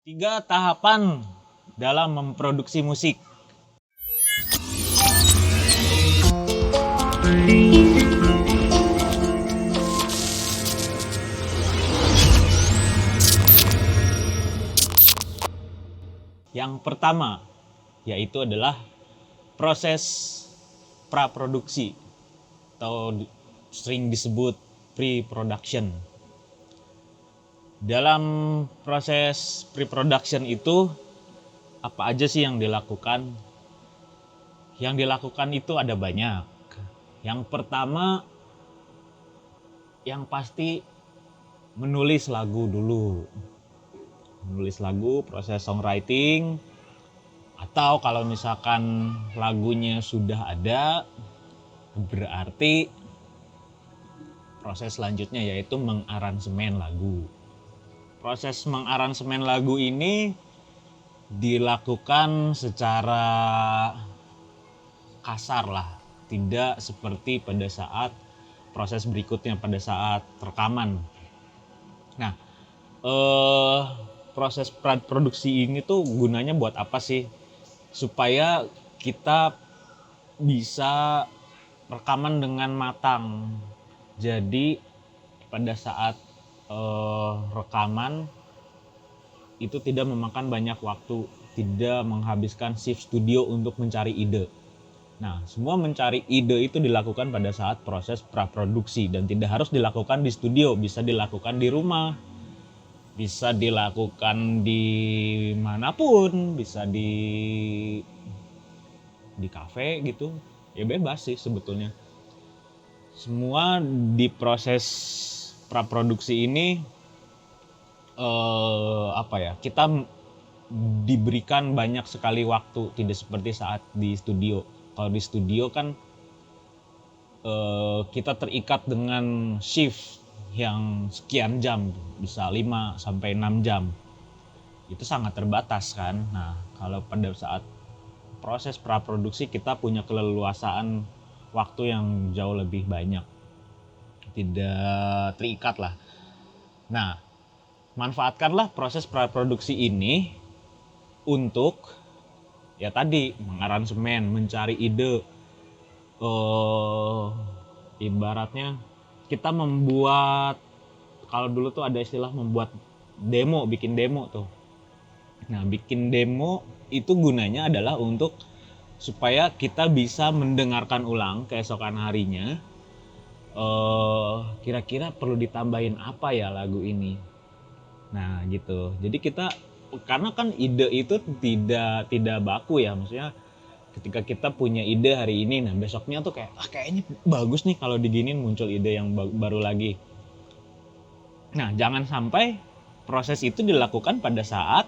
Tiga tahapan dalam memproduksi musik. Yang pertama yaitu adalah proses praproduksi atau sering disebut pre-production. Dalam proses pre-production itu apa aja sih yang dilakukan? Yang dilakukan itu ada banyak. Yang pertama yang pasti menulis lagu dulu. Menulis lagu, proses songwriting, atau kalau misalkan lagunya sudah ada, berarti proses selanjutnya yaitu mengaransemen lagu. Proses mengaransemen lagu ini dilakukan secara kasar lah, tidak seperti pada saat proses berikutnya pada saat rekaman. Nah, proses produksi ini tuh gunanya buat apa sih? Supaya kita bisa rekaman dengan matang. Jadi pada saat rekaman itu tidak memakan banyak waktu, tidak menghabiskan shift studio untuk mencari ide. Nah, semua mencari ide itu dilakukan pada saat proses praproduksi dan tidak harus dilakukan di studio, bisa dilakukan di rumah, bisa dilakukan di manapun, bisa di kafe gitu. Ya bebas sih sebetulnya. Semua di proses praproduksi ini kita diberikan banyak sekali waktu, tidak seperti saat di studio. Kalau di studio kan kita terikat dengan shift yang sekian jam, bisa 5 sampai 6 jam. Itu sangat terbatas kan. Nah, kalau pada saat proses praproduksi kita punya keleluasaan waktu yang jauh lebih banyak. Tidak terikat lah. Nah, manfaatkanlah proses praproduksi ini untuk ya tadi mengaransemen, mencari ide. Ibaratnya kita membuat, kalau dulu tuh ada istilah membuat demo, bikin demo tuh. Nah, bikin demo itu gunanya adalah untuk supaya kita bisa mendengarkan ulang keesokan harinya. Kira-kira perlu ditambahin apa ya lagu ini. Nah, gitu. Jadi kita, karena kan ide itu tidak baku ya, maksudnya ketika kita punya ide hari ini, nah besoknya tuh kayaknya bagus nih kalau diginin, muncul ide yang baru lagi. Nah, jangan sampai proses itu dilakukan pada saat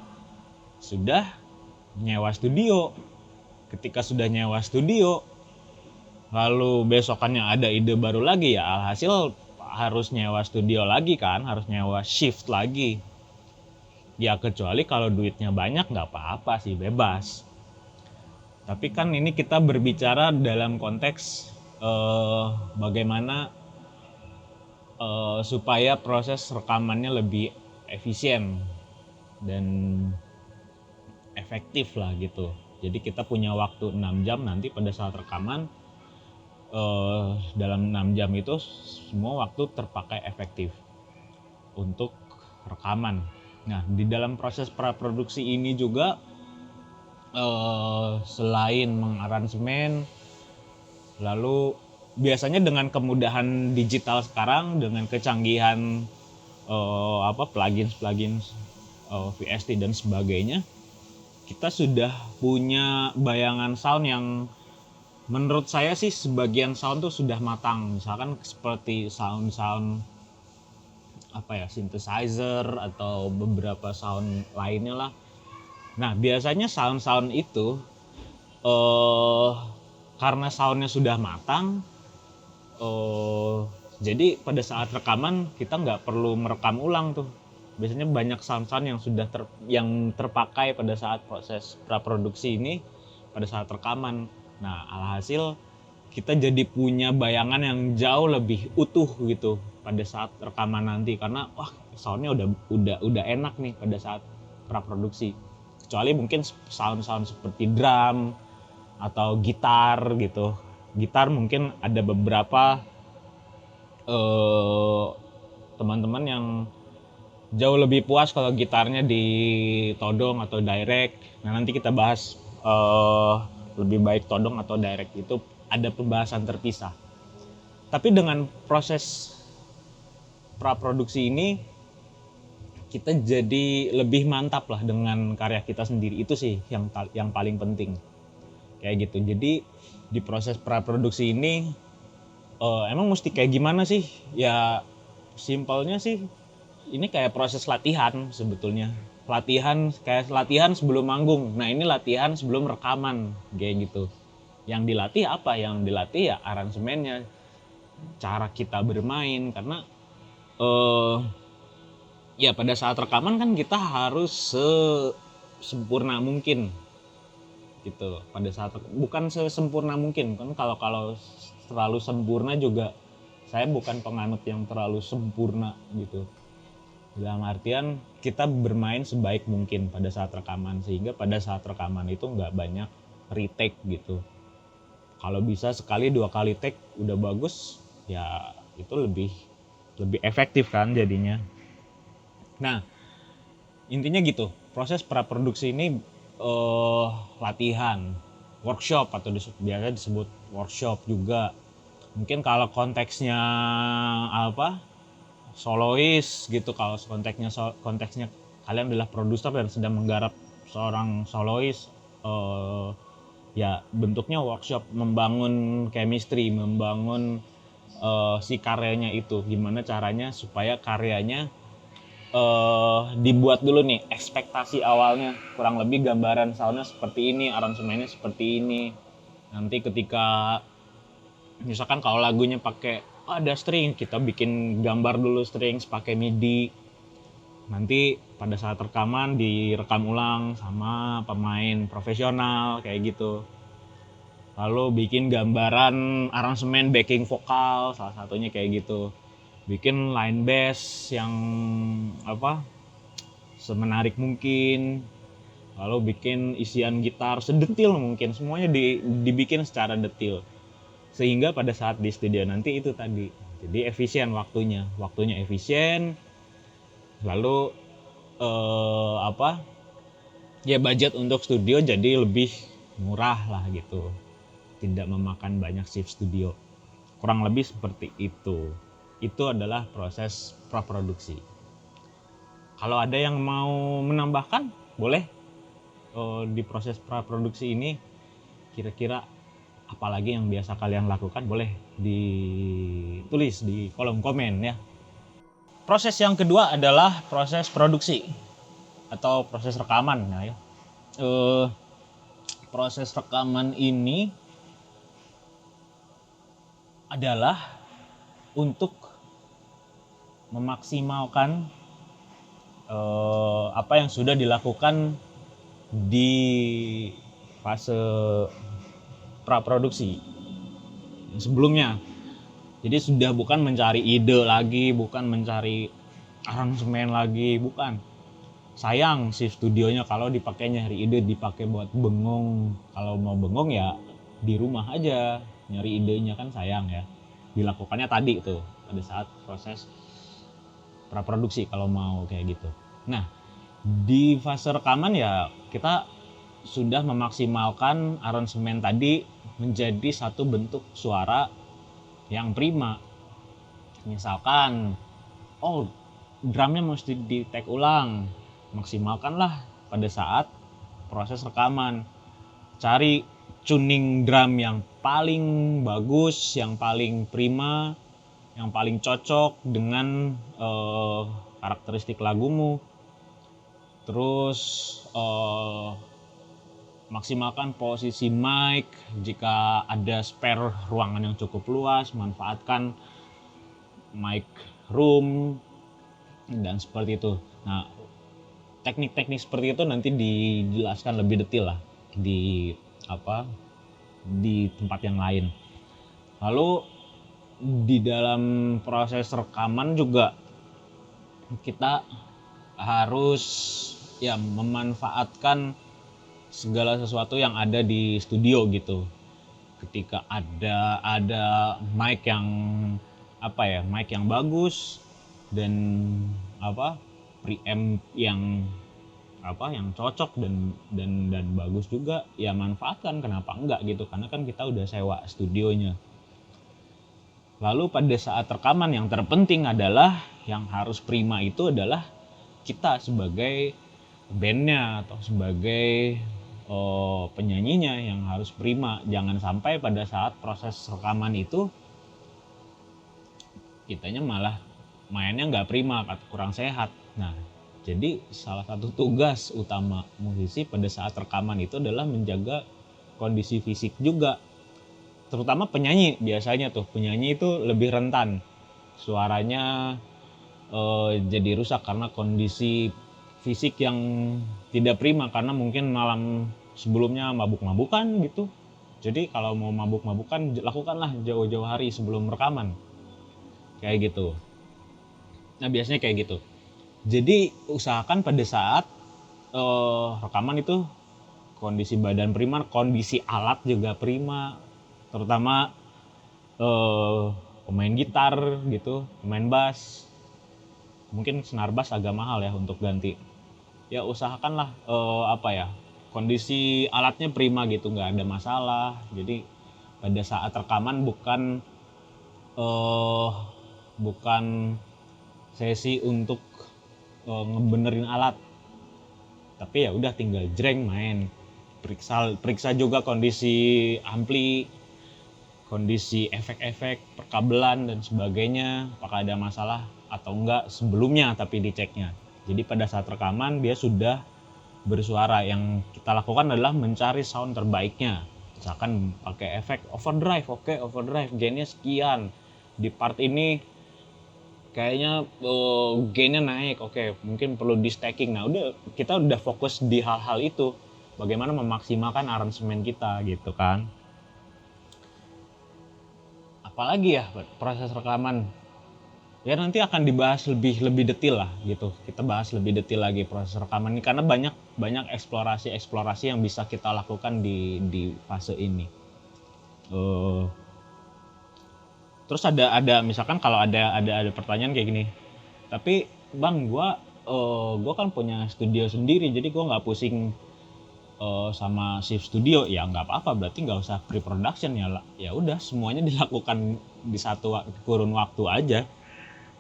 sudah nyewa studio. Ketika sudah nyewa studio, lalu besokannya ada ide baru lagi, ya alhasil harus nyewa studio lagi kan, harus nyewa shift lagi. Ya kecuali kalau duitnya banyak nggak apa-apa sih, bebas. Tapi kan ini kita berbicara dalam konteks bagaimana supaya proses rekamannya lebih efisien dan efektif lah gitu. Jadi kita punya waktu 6 jam nanti pada saat rekaman. Dalam 6 jam itu semua waktu terpakai efektif untuk rekaman. Nah, di dalam proses praproduksi ini juga selain mengaransemen, lalu biasanya dengan kemudahan digital sekarang, dengan kecanggihan plugins VST dan sebagainya, kita sudah punya bayangan sound yang menurut saya sih sebagian sound tuh sudah matang. Misalkan seperti sound synthesizer atau beberapa sound lainnya lah. Nah, biasanya sound itu karena soundnya sudah matang, jadi pada saat rekaman kita nggak perlu merekam ulang tuh. Biasanya banyak sound yang sudah yang terpakai pada saat proses praproduksi ini pada saat rekaman. Nah, alhasil kita jadi punya bayangan yang jauh lebih utuh gitu pada saat rekaman nanti, karena wah soundnya udah enak nih pada saat praproduksi. Kecuali mungkin sound-sound seperti drum atau gitar gitu. Gitar mungkin ada beberapa teman-teman yang jauh lebih puas kalau gitarnya ditodong atau direct. Nah, nanti kita bahas lebih baik todong atau direct, itu ada pembahasan terpisah. Tapi dengan proses praproduksi ini kita jadi lebih mantap lah dengan karya kita sendiri. Itu sih yang paling penting kayak gitu. Jadi di proses praproduksi ini emang mesti kayak gimana sih? Ya simpelnya sih ini kayak proses latihan sebetulnya. Kayak latihan sebelum manggung. Nah, ini latihan sebelum rekaman kayak gitu. Yang dilatih apa? Yang dilatih ya aransemennya, cara kita bermain, karena ya pada saat rekaman kan kita harus sempurna mungkin gitu. Pada saat bukan sesempurna mungkin kan, kalau terlalu sempurna juga, saya bukan penganut yang terlalu sempurna gitu. Dalam artian kita bermain sebaik mungkin pada saat rekaman, sehingga pada saat rekaman itu nggak banyak retake gitu. Kalau bisa sekali 2 kali take udah bagus, ya itu lebih efektif kan jadinya. Nah, intinya gitu. Proses praproduksi ini latihan, workshop atau biasa disebut workshop juga. Mungkin kalau konteksnya solois gitu, kalau konteksnya kalian adalah produser dan sedang menggarap seorang solois, ya bentuknya workshop, membangun chemistry, membangun si karyanya itu, gimana caranya supaya karyanya dibuat dulu nih ekspektasi awalnya, kurang lebih gambaran soundnya seperti ini, aransemennya seperti ini. Nanti ketika misalkan kalau lagunya pakai ada string, kita bikin gambar dulu strings pakai MIDI. Nanti pada saat rekaman direkam ulang sama pemain profesional kayak gitu. Lalu bikin gambaran aransemen backing vokal, salah satunya kayak gitu. Bikin line bass yang semenarik mungkin, lalu bikin isian gitar sedetil mungkin, semuanya dibikin secara detil, sehingga pada saat di studio nanti itu tadi jadi efisien, waktunya efisien, lalu ya budget untuk studio jadi lebih murah lah gitu, tidak memakan banyak shift studio, kurang lebih seperti itu. Itu adalah proses praproduksi. Kalau ada yang mau menambahkan, boleh di proses praproduksi ini kira-kira apalagi yang biasa kalian lakukan, boleh ditulis di kolom komen ya. Proses yang kedua adalah proses produksi atau proses rekaman. Nah, ya. Proses rekaman ini adalah untuk memaksimalkan apa yang sudah dilakukan di fase praproduksi sebelumnya. Jadi sudah bukan mencari ide lagi, bukan mencari aransemen lagi, bukan. Sayang sih studionya kalau dipakai nyari ide, dipakai buat bengong. Kalau mau bengong ya di rumah aja nyari idenya, kan sayang ya. Dilakukannya tadi tuh pada saat proses praproduksi kalau mau kayak gitu. Nah, di fase rekaman ya kita sudah memaksimalkan aransemen tadi menjadi satu bentuk suara yang prima. Misalkan drumnya mesti di take ulang, maksimalkanlah pada saat proses rekaman. Cari tuning drum yang paling bagus, yang paling prima, yang paling cocok dengan karakteristik lagumu. Terus maksimalkan posisi mic, jika ada spare ruangan yang cukup luas, manfaatkan mic room dan seperti itu. Nah, teknik-teknik seperti itu nanti dijelaskan lebih detail lah di tempat yang lain. Lalu di dalam proses rekaman juga kita harus ya memanfaatkan segala sesuatu yang ada di studio gitu. Ketika ada mic yang mic yang bagus dan preamp yang cocok dan bagus juga, ya manfaatkan, kenapa enggak gitu, karena kan kita udah sewa studionya. Lalu pada saat rekaman yang terpenting adalah yang harus prima itu adalah kita sebagai bandnya atau sebagai penyanyinya yang harus prima. Jangan sampai pada saat proses rekaman itu kitanya malah mainnya nggak prima, kurang sehat. Nah, jadi salah satu tugas utama musisi pada saat rekaman itu adalah menjaga kondisi fisik juga. Terutama penyanyi, biasanya tuh penyanyi itu lebih rentan suaranya jadi rusak karena kondisi fisik yang tidak prima, karena mungkin malam sebelumnya mabuk-mabukan gitu. Jadi kalau mau mabuk-mabukan, lakukanlah jauh-jauh hari sebelum rekaman. Kayak gitu. Nah, biasanya kayak gitu. Jadi usahakan pada saat rekaman itu kondisi badan prima, kondisi alat juga prima. Terutama pemain gitar gitu, pemain bass. Mungkin senar bass agak mahal ya untuk ganti. Ya usahakanlah kondisi alatnya prima gitu, nggak ada masalah. Jadi pada saat rekaman bukan sesi untuk ngebenerin alat, tapi ya udah tinggal jreng main, periksa juga kondisi ampli, kondisi efek-efek, perkabelan dan sebagainya, apakah ada masalah atau enggak sebelumnya, tapi diceknya. Jadi pada saat rekaman dia sudah bersuara. Yang kita lakukan adalah mencari sound terbaiknya. Misalkan pakai efek overdrive, oke, overdrive gainnya sekian, di part ini kayaknya gainnya naik, oke, mungkin perlu di stacking. Nah, kita udah fokus di hal-hal itu, bagaimana memaksimalkan aransemen kita gitu kan. Apalagi ya proses rekaman, ya nanti akan dibahas lebih detail lah gitu. Kita bahas lebih detail lagi proses rekaman ini, karena banyak eksplorasi yang bisa kita lakukan di fase ini. Terus ada misalkan kalau ada pertanyaan kayak gini, tapi bang, gua kan punya studio sendiri, jadi gua nggak pusing sama shift studio. Ya nggak apa-apa, berarti nggak usah pre-production ya udah semuanya dilakukan di satu kurun waktu aja.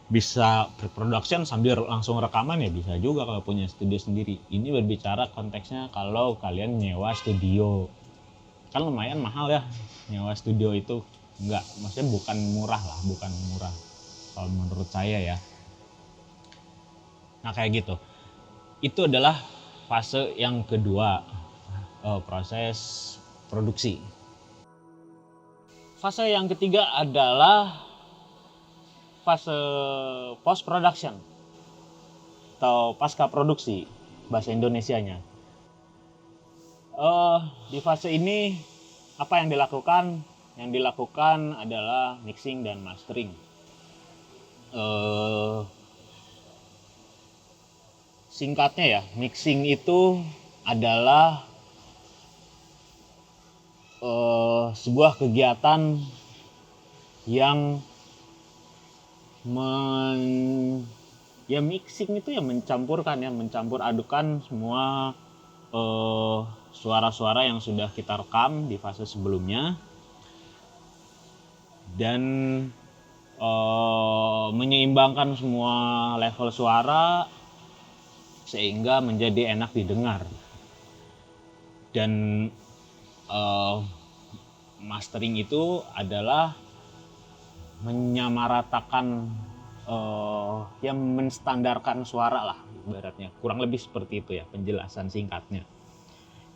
Bisa pre-production sambil langsung rekaman ya bisa juga kalau punya studio sendiri. Ini berbicara konteksnya kalau kalian nyewa studio, kan lumayan mahal ya nyewa studio itu. Maksudnya bukan murah kalau menurut saya ya. Nah, kayak gitu. Itu adalah fase yang kedua, proses produksi. Fase yang ketiga adalah fase post production atau pasca produksi bahasa Indonesianya. Di fase ini apa yang dilakukan? Yang dilakukan adalah mixing dan mastering. Singkatnya ya, mixing itu adalah sebuah kegiatan yang mixing itu ya mencampur adukan semua suara-suara yang sudah kita rekam di fase sebelumnya, dan menyeimbangkan semua level suara sehingga menjadi enak didengar. Dan mastering itu adalah menyamaratakan, yang menstandarkan suara lah ibaratnya, kurang lebih seperti itu ya penjelasan singkatnya.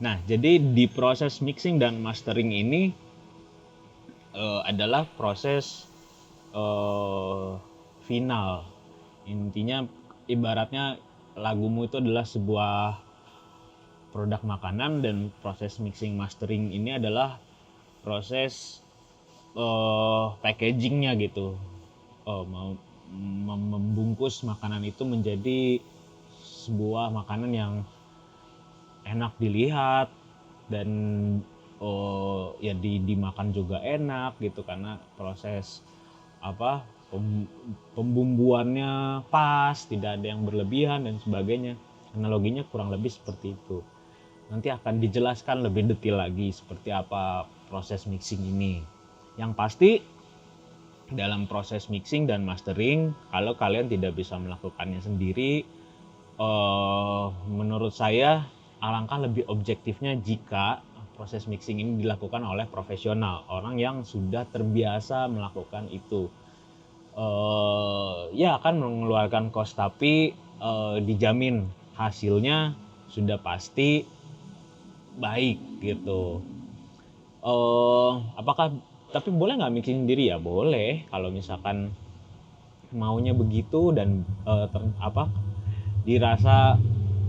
Nah, jadi di proses mixing dan mastering ini adalah proses final. Intinya ibaratnya lagumu itu adalah sebuah produk makanan, dan proses mixing mastering ini adalah proses packagingnya gitu. Membungkus makanan itu menjadi sebuah makanan yang enak dilihat dan ya dimakan juga enak gitu, karena proses pembumbuannya pas, tidak ada yang berlebihan dan sebagainya. Analoginya kurang lebih seperti itu. Nanti akan dijelaskan lebih detail lagi seperti apa proses mixing ini. Yang pasti dalam proses mixing dan mastering, kalau kalian tidak bisa melakukannya sendiri, menurut saya alangkah lebih objektifnya jika proses mixing ini dilakukan oleh profesional, orang yang sudah terbiasa melakukan itu. Ya akan mengeluarkan kos, tapi dijamin hasilnya sudah pasti baik gitu. Apakah tapi boleh nggak mixing sendiri? Ya boleh, kalau misalkan maunya begitu dan dirasa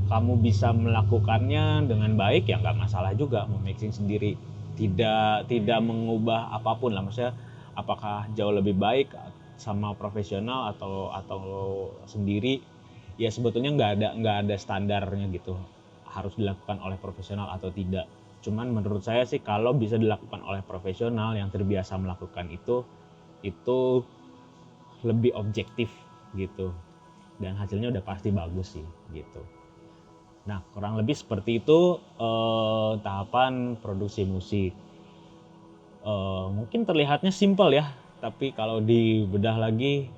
kamu bisa melakukannya dengan baik, ya nggak masalah juga mau mixing sendiri. Tidak mengubah apapun lah, maksudnya apakah jauh lebih baik sama profesional atau sendiri, ya sebetulnya nggak ada standarnya gitu harus dilakukan oleh profesional atau tidak. Cuman menurut saya sih kalau bisa dilakukan oleh profesional yang terbiasa melakukan itu lebih objektif gitu, dan hasilnya udah pasti bagus sih gitu. Nah, kurang lebih seperti itu tahapan produksi musik. Mungkin terlihatnya simpel ya, tapi kalau dibedah lagi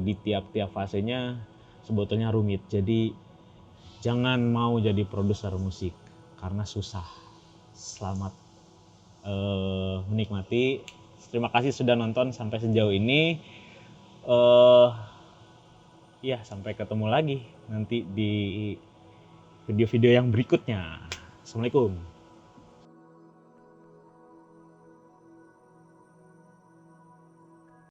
di tiap-tiap fasenya sebetulnya rumit. Jadi jangan mau jadi produser musik karena susah. Selamat menikmati. Terima kasih sudah nonton sampai sejauh ini. Ya, sampai ketemu lagi nanti di video-video yang berikutnya. Assalamualaikum.